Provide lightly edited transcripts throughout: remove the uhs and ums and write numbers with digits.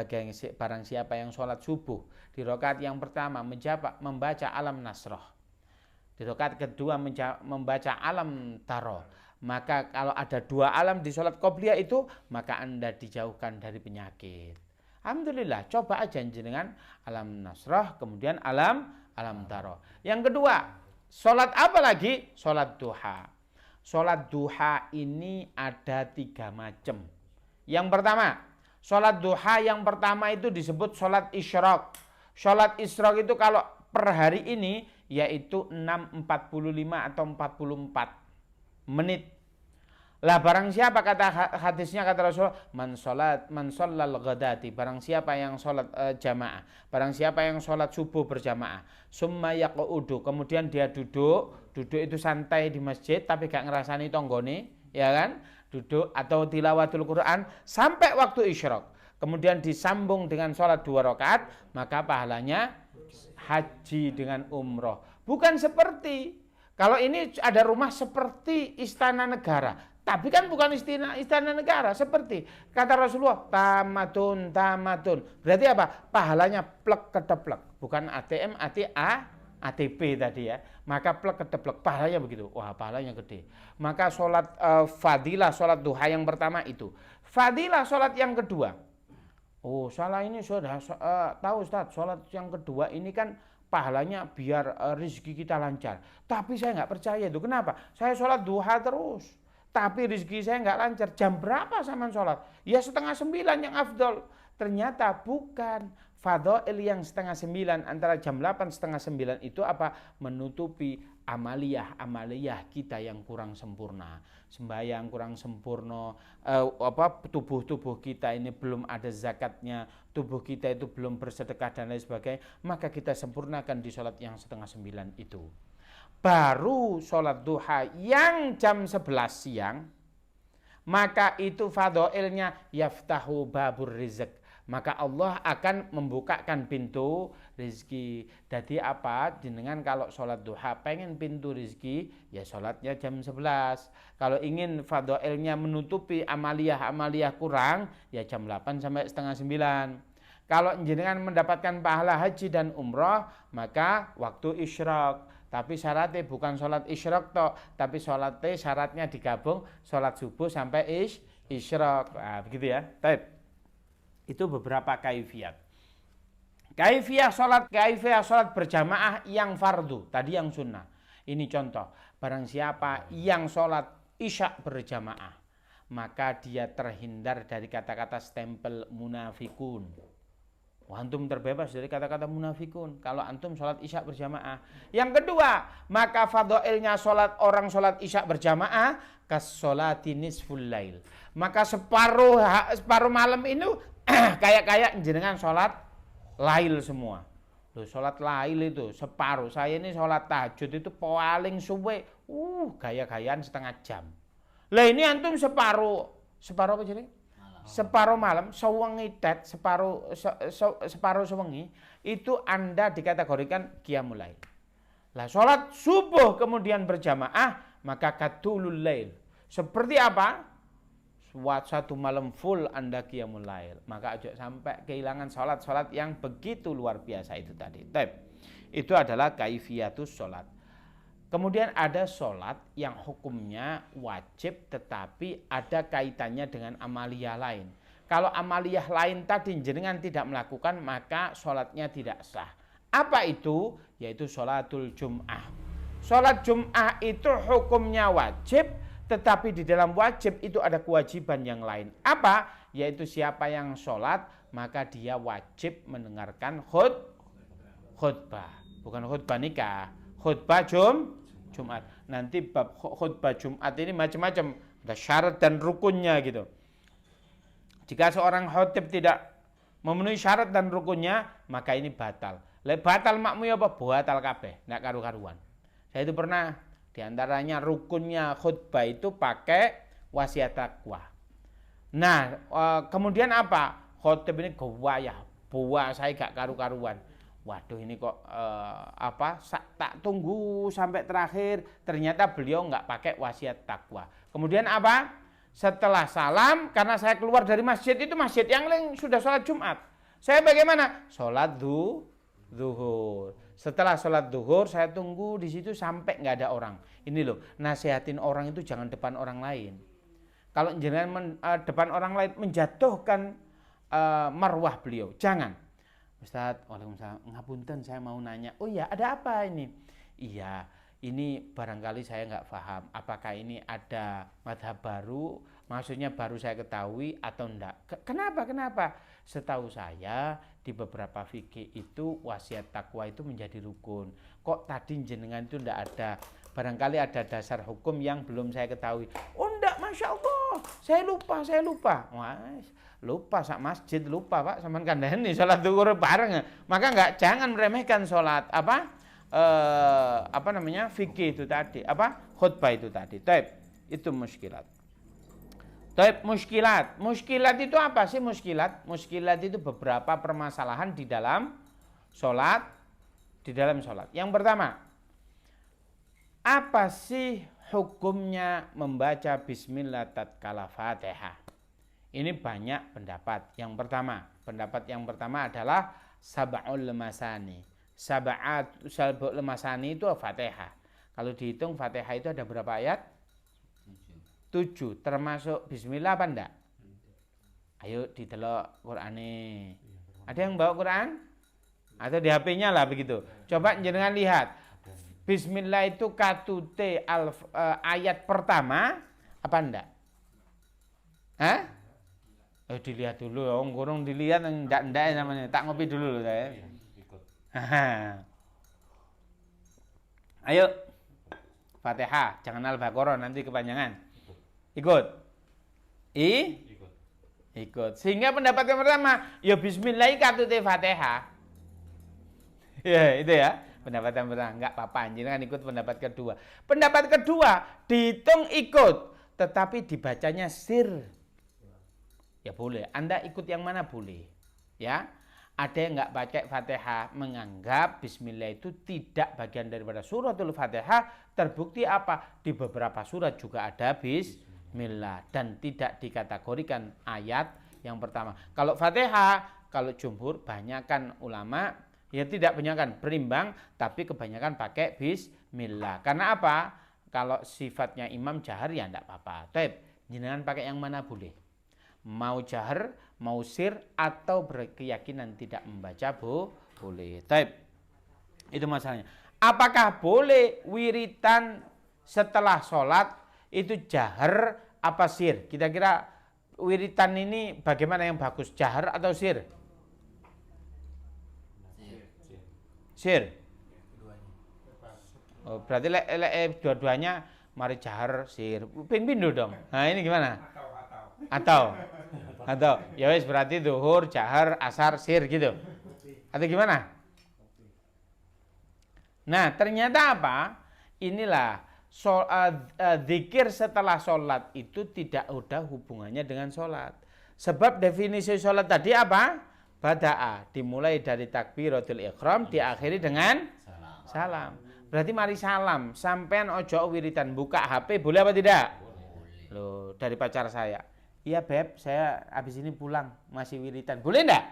barang siapa yang sholat subuh di rakaat yang pertama membaca alam nasroh, di rakaat kedua membaca alam taro, maka kalau ada 2 alam di sholat qobliyah itu, maka Anda dijauhkan dari penyakit. Alhamdulillah, coba aja jenengan alam nasroh, kemudian alam taro. Yang kedua, sholat apa lagi? Sholat duha. Sholat duha ini ada 3 macam. Yang pertama, sholat duha yang pertama itu disebut sholat isyraq. Sholat isyraq itu kalau per hari ini yaitu 6.45 atau 44 menit. Lah barang siapa, kata hadisnya, kata Rasulullah, man shallal ghadati, barang siapa yang sholat jamaah, barang siapa yang sholat subuh berjamaah, summa yaqudu, kemudian dia duduk itu santai di masjid tapi gak ngerasani tonggone, ya kan? Duduk atau tilawatul Quran sampai waktu isyraq. Kemudian disambung dengan sholat 2 rakaat, maka pahalanya haji dengan umroh. Bukan seperti, kalau ini ada rumah seperti istana negara. Tapi kan bukan istana negara, seperti kata Rasulullah, tamatun. Berarti apa? Pahalanya plek kedeplek, bukan ATM, ATP tadi ya. Maka plek kedeplek, pahalanya begitu. Wah, pahalanya gede. Maka sholat fadilah sholat duha yang pertama itu. Fadilah sholat yang kedua. Oh, salah ini sudah tahu Ustaz, sholat yang kedua ini kan pahalanya biar rezeki kita lancar. Tapi saya nggak percaya itu. Kenapa? Saya sholat duha terus, tapi rezeki saya nggak lancar. Jam berapa sama sholat? Ya 8:30 yang afdol. Ternyata bukan. Fadhail yang 8:30 antara jam 8 8:30 itu apa? Menutupi amaliyah kita yang kurang sempurna. Sembahyang kurang sempurna, tubuh kita ini belum ada zakatnya, tubuh kita itu belum bersedekah dan lain sebagainya, maka kita sempurnakan di sholat yang 8:30 itu. Baru sholat duha yang jam 11 siang, maka itu fadhailnya yaftahu babur rizq, maka Allah akan membukakan pintu rezeki. Jadi apa? Jenengan kalau sholat duha pengen pintu rezeki, ya sholatnya jam 11. Kalau ingin fadhailnya menutupi amaliyah kurang, ya jam 8 sampai 8:30. Kalau jenengan mendapatkan pahala haji dan umroh, maka waktu isyraq. Tapi syaratnya bukan sholat isyraq toh, tapi sholatnya syaratnya digabung sholat subuh sampai isyraq. Nah, begitu ya. Baik. Itu beberapa kaifiyat. Kaifiyah sholat berjamaah yang fardu, tadi yang sunnah. Ini contoh, barang siapa yang sholat isya berjamaah, maka dia terhindar dari kata-kata stempel munafikun. Antum terbebas dari kata-kata munafikun kalau antum sholat isya berjamaah. Yang kedua, maka fadhailnya orang sholat isya berjamaah kas-sholati nisful lail. Maka separuh malam itu kayak jenengan sholat lail semua. Loh, sholat lail itu separuh. Saya ini sholat tahajud itu paling suwe, gaya-gayaan 1/2 jam. Lah ini antum separuh apa jadi? Separuh malam, sewengi tet, separuh sewengi, itu Anda dikategorikan qiyamul lail. Lah sholat subuh kemudian berjamaah, maka qatulul lail. Seperti apa? Satu malam full Anda qiyamul lail. Maka aja sampai kehilangan sholat yang begitu luar biasa itu tadi. Itu adalah kaifiyatus sholat. Kemudian ada sholat yang hukumnya wajib tetapi ada kaitannya dengan amaliyah lain. Kalau amaliyah lain tadi jenengan tidak melakukan, maka sholatnya tidak sah. Apa itu? Yaitu sholatul jum'ah. Sholat jum'ah itu hukumnya wajib, tetapi di dalam wajib itu ada kewajiban yang lain. Apa? Yaitu siapa yang sholat, maka dia wajib mendengarkan khutbah. Bukan khutbah nikah, khutbah Jumat. Nanti bab khutbah Jumat ini macam-macam, ada syarat dan rukunnya gitu. Jika seorang khotib tidak memenuhi syarat dan rukunnya, maka ini batal. Batal makmu apa? Batal kabeh, enggak karu-karuan. Saya itu pernah diantaranya rukunnya khutbah itu pakai wasiat takwa. Nah, kemudian apa? Khotib ini gawayah, buah saya gak karu-karuan. Waduh ini kok tak tunggu sampai terakhir, ternyata beliau nggak pakai wasiat takwa. Kemudian apa? Setelah salam, karena saya keluar dari masjid itu masjid yang lain sudah sholat Jumat. Saya bagaimana? Sholat zuhur. Setelah sholat zuhur saya tunggu di situ sampai nggak ada orang. Ini loh, nasihatin orang itu jangan depan orang lain. Kalau jangan depan orang lain menjatuhkan marwah beliau, jangan. Ustadz, waalaikumsalam, ngapunten saya mau nanya. Oh iya, ada apa ini? Iya, ini barangkali saya nggak paham. Apakah ini ada madhab baru? Maksudnya baru saya ketahui atau enggak? Kenapa? Setahu saya di beberapa fikih itu wasiat takwa itu menjadi rukun. Kok tadi jenengan itu enggak ada? Barangkali ada dasar hukum yang belum saya ketahui. Oh enggak, Masya Allah, saya lupa. Wah, lupa sak masjid, lupa Pak, sampean kandhani salat zuhur bareng. Maka jangan meremehkan salat fikih itu tadi, khutbah itu tadi. Taib, itu muskilat. Taib, muskilat itu apa sih muskilat? Muskilat itu beberapa permasalahan di dalam salat, Yang pertama, apa sih hukumnya membaca bismillah tatkala Fatihah? Ini banyak pendapat. Pendapat yang pertama adalah sab'ul masani. Sab'ul masani itu Fatihah. Kalau dihitung Fatihah itu ada berapa ayat? 7. Termasuk bismillah apa enggak? Ayo didelok Qur'ane. Ada yang bawa Quran? Atau di HP-nya lah begitu. Coba jenengan lihat. Bismillah itu katute ayat pertama apa enggak? Hah? Dilihat dulu, kurang dilihat enggak namanya. Tak ngopi dulu saya. Ayo. Fatihah, jangan Al-Baqarah nanti kepanjangan. Ikut. Ikut. Sehingga pendapat yang pertama, ya bismillah katute Fatihah. Ya, itu ya. Pendapat yang pertama, enggak apa-apa, jangan ikut pendapat kedua. Pendapat kedua, dihitung ikut, tetapi dibacanya sir. Ya boleh, Anda ikut yang mana boleh. Ya, ada yang enggak baca Fatihah menganggap bismillah itu tidak bagian daripada suratul Fatihah. Terbukti apa? Di beberapa surat juga ada bismillah dan tidak dikategorikan ayat yang pertama. Kalau Fatihah, kalau jumhur banyakkan ulama ya tidak banyakkan berimbang, tapi kebanyakan pakai bismillah. Karena apa? Kalau sifatnya imam jahar ya enggak apa-apa. Taib, jenengan pakai yang mana boleh. Mau jahar, mau sir, atau berkeyakinan tidak membaca boleh. Taib. Itu masalahnya. Apakah boleh wiritan setelah sholat itu jahar apa sir? Kira-kira wiritan ini bagaimana yang bagus? Jahar atau sir? Sir. Oh, berarti dua-duanya mari jahar sir. Pindu dong. Nah ini gimana? Atau ya wes berarti zuhur, jahar, asar, sir gitu. Atau gimana? Nah, ternyata apa? Inilah zikir setelah sholat itu tidak ada hubungannya dengan sholat. Sebab definisi sholat tadi apa? Bada'a, dimulai dari takbiratul ihram, diakhiri dengan salam. Berarti mari salam, sampean ojo wiritan buka HP, boleh apa tidak? Loh, dari pacar saya. Iya Beb, saya habis ini pulang masih wiritan. Boleh enggak?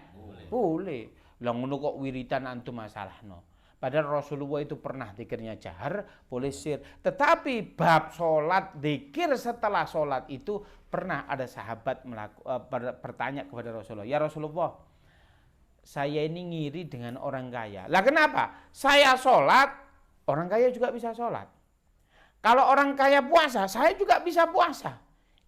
Boleh. Lah ngono kok wiritan antum masalah no. Padahal Rasulullah itu pernah zikirnya jahar, boleh sir. Tetapi bab sholat, zikir setelah sholat itu pernah ada sahabat bertanya kepada Rasulullah. Ya Rasulullah, saya ini ngiri dengan orang kaya. Lah kenapa? Saya sholat, orang kaya juga bisa sholat. Kalau orang kaya puasa, saya juga bisa puasa.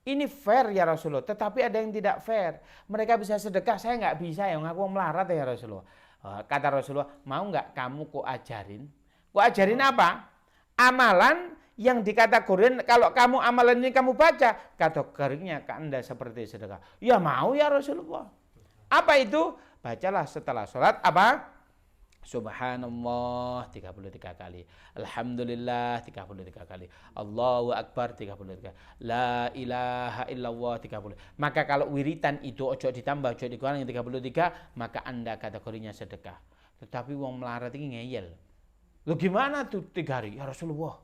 Ini fair ya Rasulullah, tetapi ada yang tidak fair. Mereka bisa sedekah, saya nggak bisa, yang aku melarat ya Rasulullah. Kata Rasulullah, mau nggak kamu ku ajarin? Ku ajarin apa? Amalan yang dikategorikan, kalau kamu amalan ini kamu baca, kategorinya ke Anda seperti sedekah. Ya mau ya Rasulullah. Apa itu? Bacalah setelah sholat apa? Subhanallah 33 kali, Alhamdulillah 33 kali, Allahu Akbar 33 kali, La ilaha illallah 30. Maka kalau wiritan itu ojo ditambah, ojo dikurangi 33, maka Anda kategorinya sedekah. Tetapi wong melarat ini ngeyel. Loh gimana tuh 3 hari? Ya Rasulullah,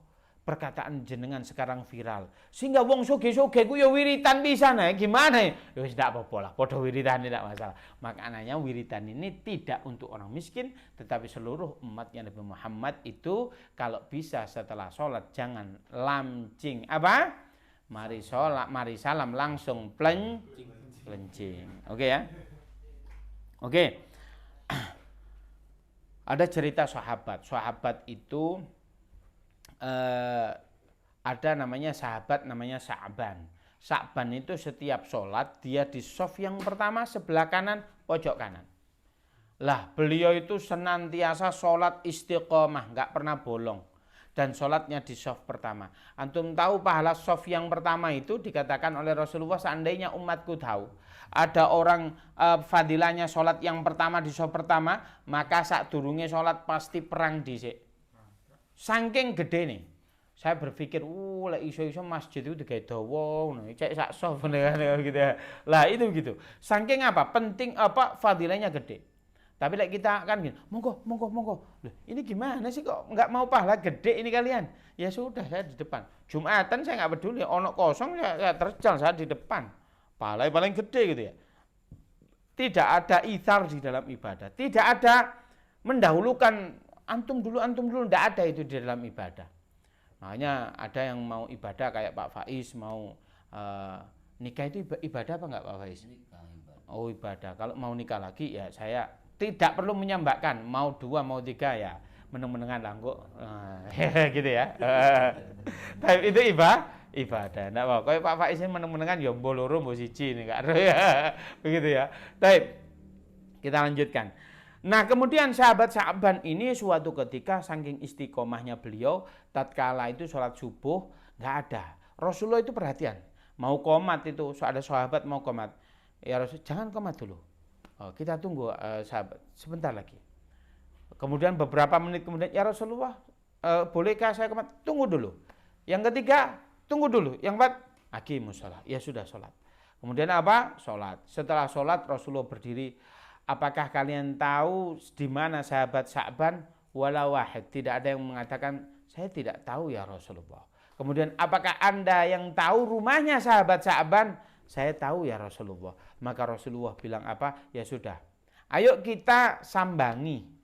perkataan jenengan sekarang viral. Sehingga wong soge-soge ku ya wiritan pisan gimana ya? Ya wis ndak apa-apa lah, padha wiritan tidak masalah. Makanya wiritan ini tidak untuk orang miskin, tetapi seluruh umatnya Nabi Muhammad itu kalau bisa setelah sholat jangan lamcing. Apa? Mari sholat, mari salam langsung plencing. Oke ya? Oke. Ada cerita sahabat. Sahabat itu ada namanya sahabat namanya Sa'ban. Sa'ban itu setiap sholat dia di shaf yang pertama sebelah kanan pojok kanan. Lah beliau itu senantiasa sholat istiqomah, nggak pernah bolong. Dan sholatnya di shaf pertama. Antum tahu pahala shaf yang pertama itu dikatakan oleh Rasulullah, seandainya umatku tahu ada orang fadilahnya sholat yang pertama di shaf pertama, maka saat durunge sholat pasti perang dhisik. Saking gede nih, saya berpikir, lek iso-iso masjid itu digawe dawa, cek sak sof gitu ya. Lah itu gitu. Saking apa? Penting apa? Fadilahnya gede. Tapi lek kita kan gini, monggo. Loh, ini gimana sih kok nggak mau pahala gede ini kalian? Ya sudah, saya di depan. Jumatan saya nggak peduli, ono kosong saya terjal, saya di depan. Pahala paling gede gitu ya. Tidak ada ithar di dalam ibadah, tidak ada mendahulukan antum dulu, tidak ada itu di dalam ibadah. Makanya ada yang mau ibadah kayak Pak Faiz mau nikah itu ibadah apa enggak Pak Faiz? Oh ibadah. Kalau mau nikah lagi ya saya tidak perlu menyambakan, mau 2 mau 3 ya meneng-menengan langkuk gitu ya. Tapi itu ibadah. Nah, kayak Pak Faiz ini meneng-menengan ya mbo loro mbo siji nih Kak. Begitu ya. Baik. Kita lanjutkan. Nah kemudian sahabat Sa'ban ini suatu ketika saking istiqomahnya beliau tatkala itu sholat subuh nggak ada. Rasulullah itu perhatian mau qomat itu ada sahabat mau qomat, ya Rasul jangan qomat dulu, kita tunggu sahabat sebentar lagi. Kemudian beberapa menit kemudian ya Rasulullah bolehkah saya qomat? Tunggu dulu. Yang ketiga tunggu dulu. Yang keempat aqimus shalah, ya sudah sholat. Kemudian apa? Sholat. Setelah sholat Rasulullah berdiri. Apakah kalian tahu di mana sahabat Sa'ban? Wala wahid. Tidak ada yang mengatakan, saya tidak tahu ya Rasulullah. Kemudian, apakah Anda yang tahu rumahnya sahabat Sa'ban? Saya tahu ya Rasulullah. Maka Rasulullah bilang apa? Ya sudah. Ayo kita sambangi.